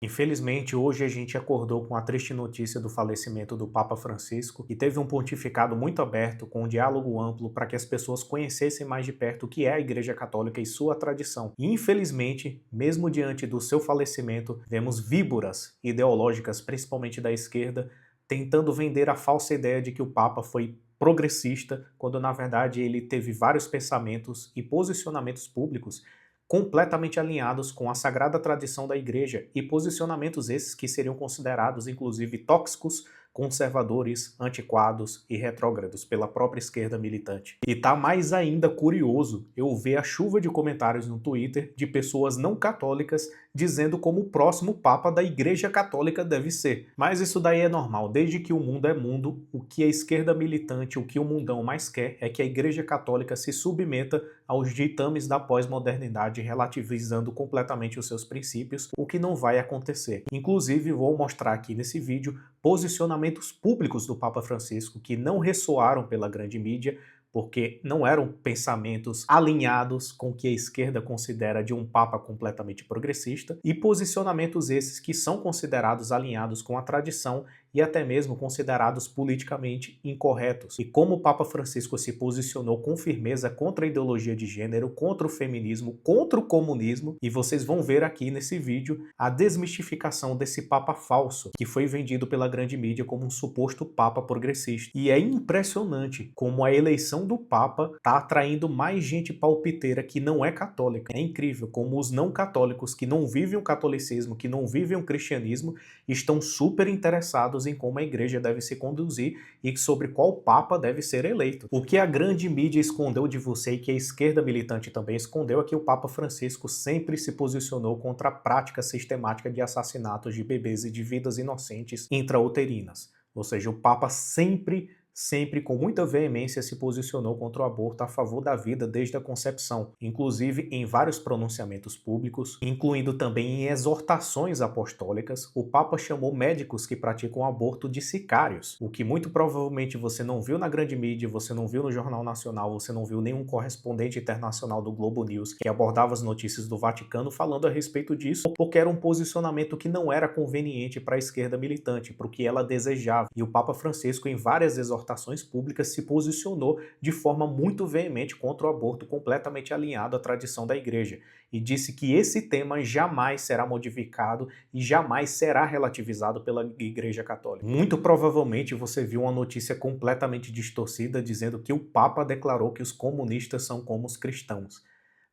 Infelizmente, hoje a gente acordou com a triste notícia do falecimento do Papa Francisco e teve um pontificado muito aberto, com um diálogo amplo para que as pessoas conhecessem mais de perto o que é a Igreja Católica e sua tradição. E infelizmente, mesmo diante do seu falecimento, vemos víboras ideológicas, principalmente da esquerda, tentando vender a falsa ideia de que o Papa foi progressista, quando na verdade ele teve vários pensamentos e posicionamentos públicos completamente alinhados com a sagrada tradição da Igreja e posicionamentos esses que seriam considerados inclusive tóxicos, conservadores, antiquados e retrógrados pela própria esquerda militante. E tá mais ainda curioso eu ver a chuva de comentários no Twitter de pessoas não católicas dizendo como o próximo Papa da Igreja Católica deve ser. Mas isso daí é normal, desde que o mundo é mundo, o que a esquerda militante, o que o mundão mais quer é que a Igreja Católica se submeta aos ditames da pós-modernidade, relativizando completamente os seus princípios, o que não vai acontecer. Inclusive, vou mostrar aqui nesse vídeo posicionamentos públicos do Papa Francisco que não ressoaram pela grande mídia, porque não eram pensamentos alinhados com o que a esquerda considera de um Papa completamente progressista, e posicionamentos esses que são considerados alinhados com a tradição e até mesmo considerados politicamente incorretos. E como o Papa Francisco se posicionou com firmeza contra a ideologia de gênero, contra o feminismo, contra o comunismo, e vocês vão ver aqui nesse vídeo a desmistificação desse Papa falso, que foi vendido pela grande mídia como um suposto Papa progressista. E é impressionante como a eleição do Papa está atraindo mais gente palpiteira que não é católica. É incrível como os não católicos que não vivem o catolicismo, que não vivem o cristianismo, estão super interessados em como a igreja deve se conduzir e sobre qual Papa deve ser eleito. O que a grande mídia escondeu de você e que a esquerda militante também escondeu é que o Papa Francisco sempre se posicionou contra a prática sistemática de assassinatos de bebês e de vidas inocentes intrauterinas. Ou seja, o Papa sempre com muita veemência se posicionou contra o aborto, a favor da vida desde a concepção, inclusive em vários pronunciamentos públicos, incluindo também em exortações apostólicas. O Papa chamou médicos que praticam aborto de sicários, o que muito provavelmente você não viu na grande mídia, você não viu no Jornal Nacional, você não viu nenhum correspondente internacional do Globo News que abordava as notícias do Vaticano falando a respeito disso, porque era um posicionamento que não era conveniente para a esquerda militante, para o que ela desejava. E o Papa Francisco, em várias exortações públicas, se posicionou de forma muito veemente contra o aborto, completamente alinhado à tradição da igreja, e disse que esse tema jamais será modificado e jamais será relativizado pela Igreja Católica. Muito provavelmente você viu uma notícia completamente distorcida dizendo que o Papa declarou que os comunistas são como os cristãos.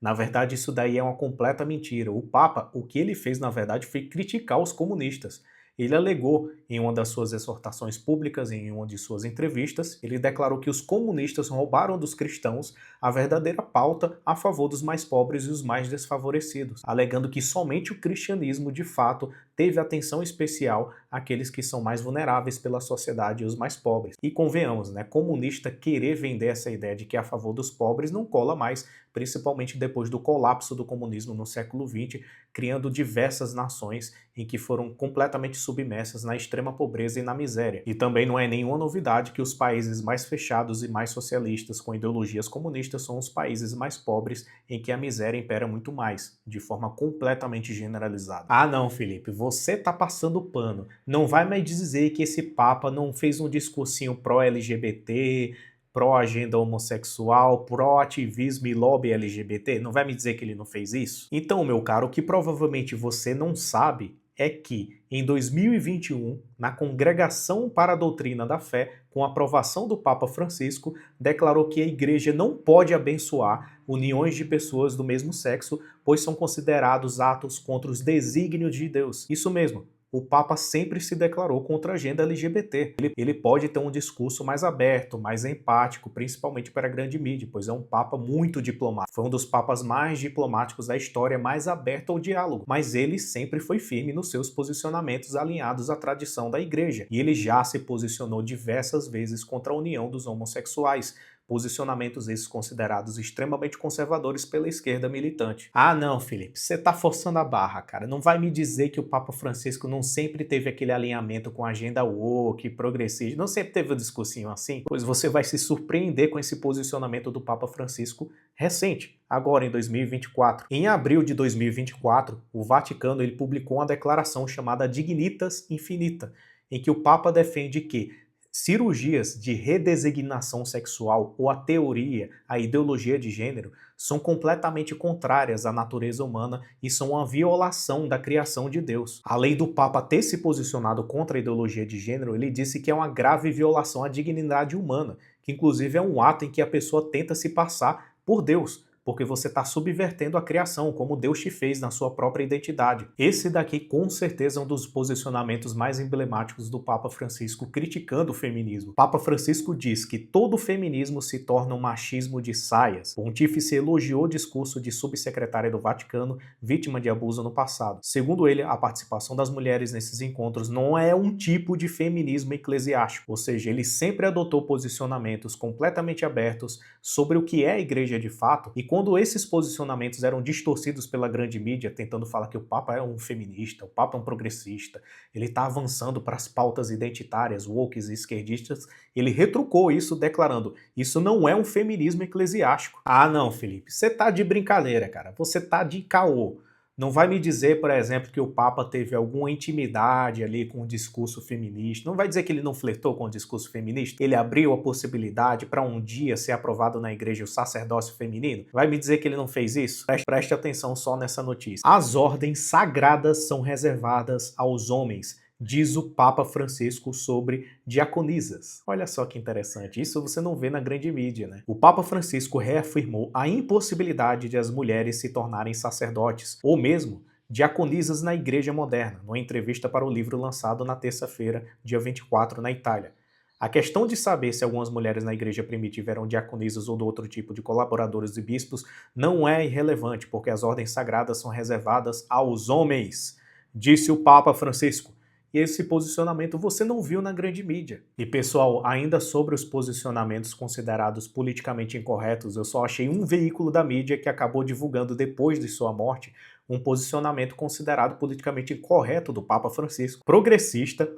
Na verdade, isso daí é uma completa mentira. O Papa, o que ele fez, na verdade, foi criticar os comunistas. Ele alegou em uma das suas exortações públicas, em uma de suas entrevistas, ele declarou que os comunistas roubaram dos cristãos a verdadeira pauta a favor dos mais pobres e os mais desfavorecidos, alegando que somente o cristianismo, de fato, teve atenção especial àqueles que são mais vulneráveis pela sociedade e os mais pobres. E convenhamos, né, comunista querer vender essa ideia de que é a favor dos pobres não cola mais, principalmente depois do colapso do comunismo no século XX, criando diversas nações em que foram completamente submersas na extrema pobreza e na miséria. E também não é nenhuma novidade que os países mais fechados e mais socialistas com ideologias comunistas são os países mais pobres em que a miséria impera muito mais, de forma completamente generalizada. Ah não, Felipe, você tá passando pano. Não vai mais dizer que esse Papa não fez um discursinho pró-LGBT, pró-agenda homossexual, pró-ativismo e lobby LGBT? Não vai me dizer que ele não fez isso? Então, meu caro, o que provavelmente você não sabe é que, em 2021, na Congregação para a Doutrina da Fé, com a aprovação do Papa Francisco, declarou que a Igreja não pode abençoar uniões de pessoas do mesmo sexo, pois são considerados atos contra os desígnios de Deus. Isso mesmo. O Papa sempre se declarou contra a agenda LGBT. Ele pode ter um discurso mais aberto, mais empático, principalmente para a grande mídia, pois é um Papa muito diplomático. Foi um dos papas mais diplomáticos da história, mais aberto ao diálogo. Mas ele sempre foi firme nos seus posicionamentos alinhados à tradição da igreja. E ele já se posicionou diversas vezes contra a união dos homossexuais, posicionamentos esses considerados extremamente conservadores pela esquerda militante. Ah não, Felipe, você tá forçando a barra, cara. Não vai me dizer que o Papa Francisco não sempre teve aquele alinhamento com a agenda woke, progressista, não sempre teve um discursinho assim? Pois você vai se surpreender com esse posicionamento do Papa Francisco recente, agora em 2024. Em abril de 2024, o Vaticano ele publicou uma declaração chamada Dignitas Infinita, em que o Papa defende que cirurgias de redesignação sexual ou a teoria, a ideologia de gênero, são completamente contrárias à natureza humana e são uma violação da criação de Deus. Além do Papa ter se posicionado contra a ideologia de gênero, ele disse que é uma grave violação à dignidade humana, que inclusive é um ato em que a pessoa tenta se passar por Deus, porque você está subvertendo a criação, como Deus te fez na sua própria identidade. Esse daqui, com certeza, é um dos posicionamentos mais emblemáticos do Papa Francisco criticando o feminismo. O Papa Francisco diz que todo feminismo se torna um machismo de saias. O pontífice elogiou o discurso de subsecretária do Vaticano, vítima de abuso no passado. Segundo ele, a participação das mulheres nesses encontros não é um tipo de feminismo eclesiástico, ou seja, ele sempre adotou posicionamentos completamente abertos sobre o que é a igreja de fato, e quando esses posicionamentos eram distorcidos pela grande mídia, tentando falar que o Papa é um feminista, o Papa é um progressista, ele está avançando para as pautas identitárias, woke e esquerdistas, ele retrucou isso declarando, isso não é um feminismo eclesiástico. Ah não, Felipe, você tá de brincadeira, cara, você tá de caô. Não vai me dizer, por exemplo, que o Papa teve alguma intimidade ali com o discurso feminista. Não vai dizer que ele não flertou com o discurso feminista? Ele abriu a possibilidade para um dia ser aprovado na igreja o sacerdócio feminino? Vai me dizer que ele não fez isso? Preste atenção só nessa notícia. As ordens sagradas são reservadas aos homens, diz o Papa Francisco sobre diaconisas. Olha só que interessante, isso você não vê na grande mídia, né? O Papa Francisco reafirmou a impossibilidade de as mulheres se tornarem sacerdotes, ou mesmo diaconisas na igreja moderna, numa entrevista para o livro lançado na terça-feira, dia 24, na Itália. A questão de saber se algumas mulheres na igreja primitiva eram diaconisas ou do outro tipo de colaboradores e bispos não é irrelevante, porque as ordens sagradas são reservadas aos homens, disse o Papa Francisco. E esse posicionamento você não viu na grande mídia. E pessoal, ainda sobre os posicionamentos considerados politicamente incorretos, eu só achei um veículo da mídia que acabou divulgando depois de sua morte um posicionamento considerado politicamente incorreto do Papa Francisco. Progressista,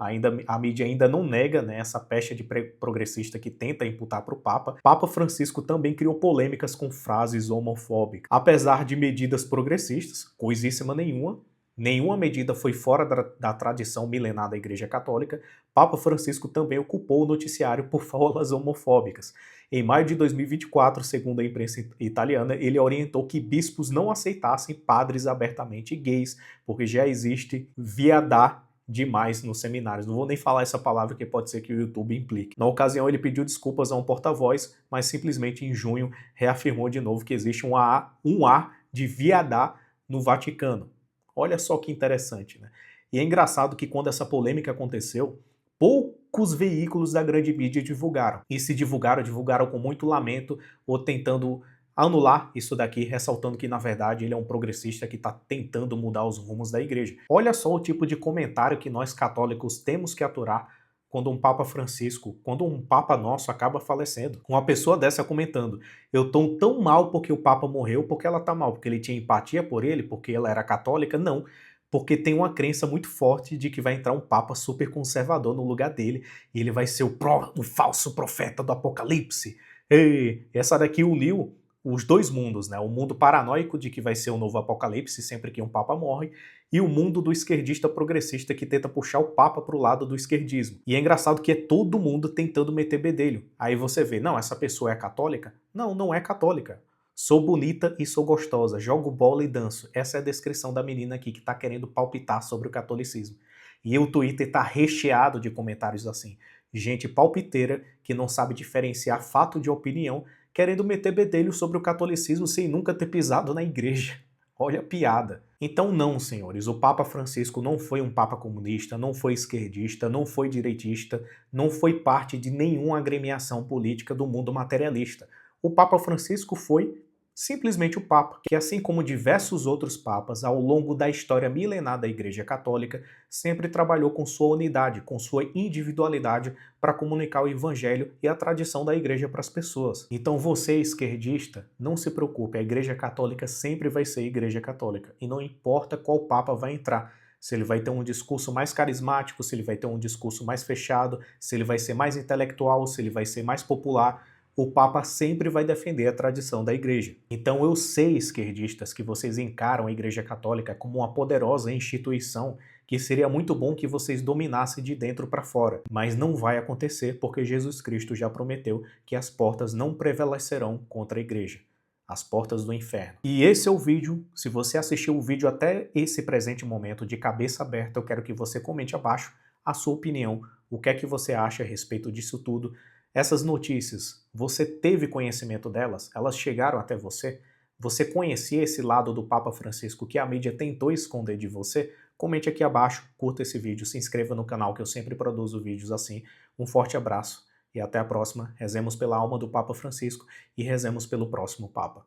a mídia ainda não nega, né, essa pecha de progressista que tenta imputar para o Papa. Papa Francisco também criou polêmicas com frases homofóbicas. Apesar de medidas progressistas, coisíssima nenhuma medida foi fora da tradição milenar da Igreja Católica, Papa Francisco também ocupou o noticiário por falas homofóbicas. Em maio de 2024, segundo a imprensa italiana, ele orientou que bispos não aceitassem padres abertamente gays, porque já existe viadá demais nos seminários. Não vou nem falar essa palavra que pode ser que o YouTube implique. Na ocasião, ele pediu desculpas a um porta-voz, mas simplesmente em junho reafirmou de novo que existe um ar de viadá no Vaticano. Olha só que interessante, né? E é engraçado que quando essa polêmica aconteceu, poucos veículos da grande mídia divulgaram. E se divulgaram com muito lamento ou tentando anular isso daqui, ressaltando que, na verdade, ele é um progressista que está tentando mudar os rumos da igreja. Olha só o tipo de comentário que nós católicos temos que aturar quando um Papa Francisco, quando um Papa nosso acaba falecendo. Uma pessoa dessa comentando, eu tô tão mal porque o Papa morreu, porque ela tá mal, porque ele tinha empatia por ele, porque ela era católica? Não, porque tem uma crença muito forte de que vai entrar um Papa super conservador no lugar dele, e ele vai ser o falso profeta do Apocalipse. E essa daqui uniu os dois mundos, né? O mundo paranoico de que vai ser o novo Apocalipse sempre que um Papa morre, e o mundo do esquerdista progressista que tenta puxar o Papa pro lado do esquerdismo. E é engraçado que é todo mundo tentando meter bedelho. Aí você vê, não, essa pessoa é católica? Não, não é católica. Sou bonita e sou gostosa, jogo bola e danço. Essa é a descrição da menina aqui que tá querendo palpitar sobre o catolicismo. E o Twitter tá recheado de comentários assim. Gente palpiteira que não sabe diferenciar fato de opinião, querendo meter bedelho sobre o catolicismo sem nunca ter pisado na igreja. Olha a piada. Então não, senhores, o Papa Francisco não foi um Papa comunista, não foi esquerdista, não foi direitista, não foi parte de nenhuma agremiação política do mundo materialista. O Papa Francisco foi Simplesmente o Papa, que assim como diversos outros papas ao longo da história milenar da Igreja Católica, sempre trabalhou com sua unidade, com sua individualidade para comunicar o Evangelho e a tradição da Igreja para as pessoas. Então você, esquerdista, não se preocupe, a Igreja Católica sempre vai ser Igreja Católica, e não importa qual Papa vai entrar. Se ele vai ter um discurso mais carismático, se ele vai ter um discurso mais fechado, se ele vai ser mais intelectual, se ele vai ser mais popular, o Papa sempre vai defender a tradição da Igreja. Então eu sei, esquerdistas, que vocês encaram a Igreja Católica como uma poderosa instituição que seria muito bom que vocês dominassem de dentro para fora, mas não vai acontecer porque Jesus Cristo já prometeu que as portas não prevalecerão contra a Igreja. As portas do inferno. E esse é o vídeo. Se você assistiu o vídeo até esse presente momento de cabeça aberta, eu quero que você comente abaixo a sua opinião, o que é que você acha a respeito disso tudo. Essas notícias, você teve conhecimento delas? Elas chegaram até você? Você conhecia esse lado do Papa Francisco que a mídia tentou esconder de você? Comente aqui abaixo, curta esse vídeo, se inscreva no canal que eu sempre produzo vídeos assim. Um forte abraço e até a próxima. Rezemos pela alma do Papa Francisco e rezemos pelo próximo Papa.